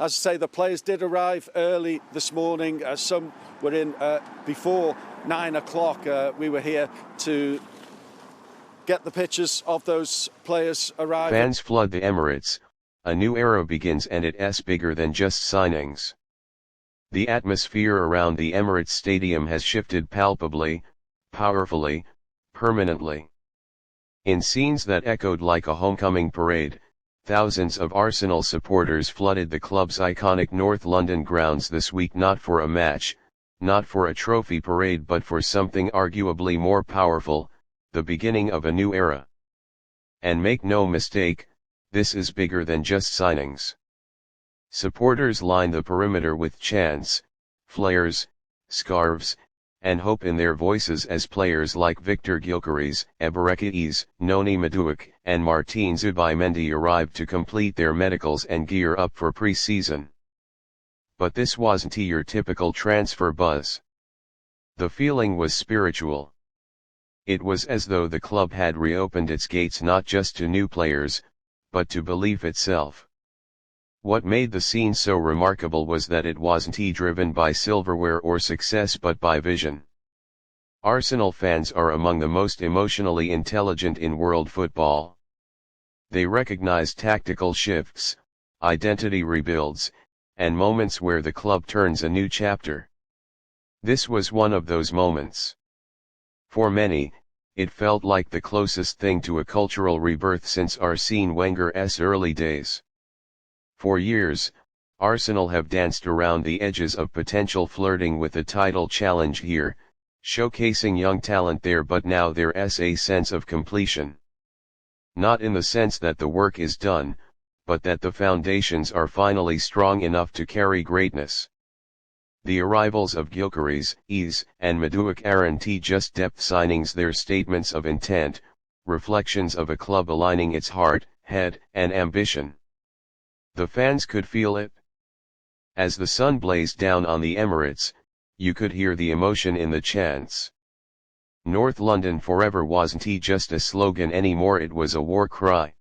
As I say, the players did arrive early this morning. Some were in before 9 o'clock. We were here to get the pictures of those players arriving. Fans flood the Emirates. A new era begins, and it's bigger than just signings. The atmosphere around the Emirates Stadium has shifted palpably, powerfully, permanently. In scenes that echoed like a homecoming parade, thousands of Arsenal supporters flooded the club's iconic North London grounds this week, not for a match, not for a trophy parade, but for something arguably more powerful, the beginning of a new era. And make no mistake, this is bigger than just signings. Supporters line the perimeter with chants, flares, scarves, and hope in their voices as players like Victor Gyökeres, Eberechi, Noni Madueke, and Martin Zubimendi arrived to complete their medicals and gear up for pre-season. But this wasn't your typical transfer buzz. The feeling was spiritual. It was as though the club had reopened its gates not just to new players, but to belief itself. What made the scene so remarkable was that it wasn't driven by silverware or success, but by vision. Arsenal fans are among the most emotionally intelligent in world football. They recognize tactical shifts, identity rebuilds, and moments where the club turns a new chapter. This was one of those moments. For many, it felt like the closest thing to a cultural rebirth since Arsene Wenger's early days. For years, Arsenal have danced around the edges of potential, flirting with a title challenge here, showcasing young talent there, but now there's a sense of completion. Not in the sense that the work is done, but that the foundations are finally strong enough to carry greatness. The arrivals of Gyökeres, and Madueke aren't just depth signings, they're statements of intent, reflections of a club aligning its heart, head, and ambition. The fans could feel it. As the sun blazed down on the Emirates, you could hear the emotion in the chants. North London forever wasn't just a slogan anymore, it was a war cry.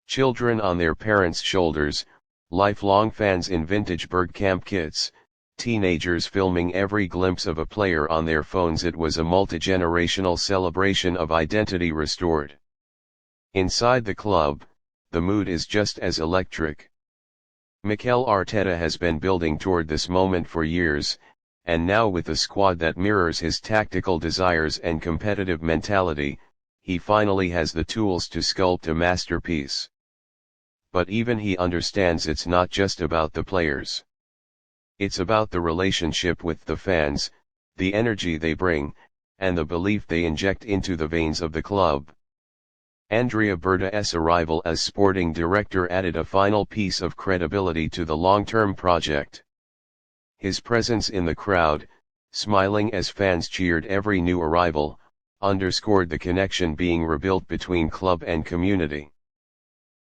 Children on their parents' shoulders, lifelong fans in vintage Bergkamp kits, teenagers filming every glimpse of a player on their phones. It was a multi-generational celebration of identity restored. Inside the club, the mood is just as electric. Mikel Arteta has been building toward this moment for years, and now with a squad that mirrors his tactical desires and competitive mentality, he finally has the tools to sculpt a masterpiece. But even he understands it's not just about the players. It's about the relationship with the fans, the energy they bring, and the belief they inject into the veins of the club. Andrea Berta's arrival as sporting director added a final piece of credibility to the long-term project. His presence in the crowd, smiling as fans cheered every new arrival, underscored the connection being rebuilt between club and community.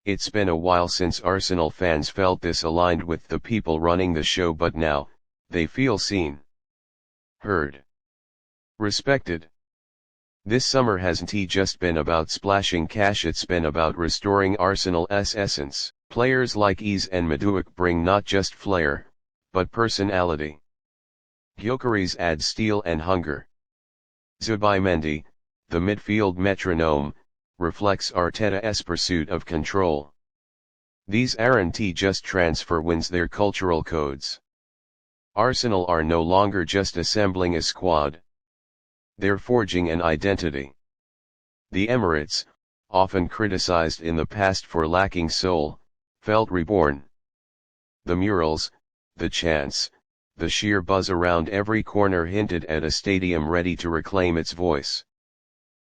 It's been a while since Arsenal fans felt this aligned with the people running the show, but now, they feel seen, heard, respected. This summer hasn't just been about splashing cash, it's been about restoring Arsenal's essence. Players like and Madueke bring not just flair, but personality. Gyökeres adds steel and hunger. Zubimendi, the midfield metronome, reflects Arteta's pursuit of control. These aren't just transfer wins, they're cultural codes. Arsenal are no longer just assembling a squad. They're forging an identity. The Emirates, often criticized in the past for lacking soul, felt reborn. The murals, the chants, the sheer buzz around every corner hinted at a stadium ready to reclaim its voice.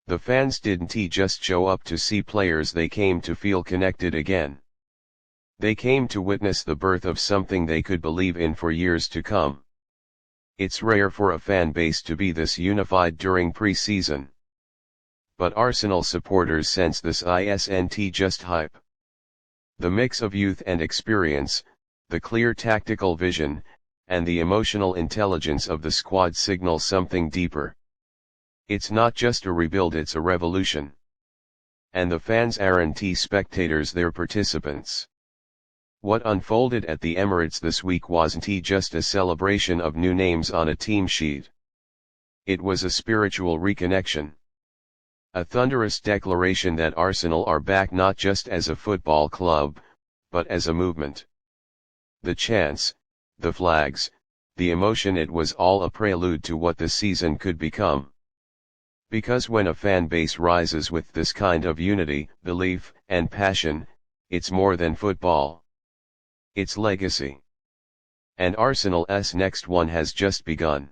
The fans didn't just show up to see players, they came to feel connected again. They came to witness the birth of something they could believe in for years to come. It's rare for a fan base to be this unified during pre-season. But Arsenal supporters sense this isn't just hype. The mix of youth and experience, the clear tactical vision, and the emotional intelligence of the squad signal something deeper. It's not just a rebuild, it's a revolution. And the fans aren't spectators, they're participants. What unfolded at the Emirates this week wasn't just a celebration of new names on a team sheet. It was a spiritual reconnection. A thunderous declaration that Arsenal are back not just as a football club, but as a movement. The chants, the flags, the emotion, it was all a prelude to what the season could become. Because when a fan base rises with this kind of unity, belief, and passion, it's more than football. It's legacy. And Arsenal's next one has just begun.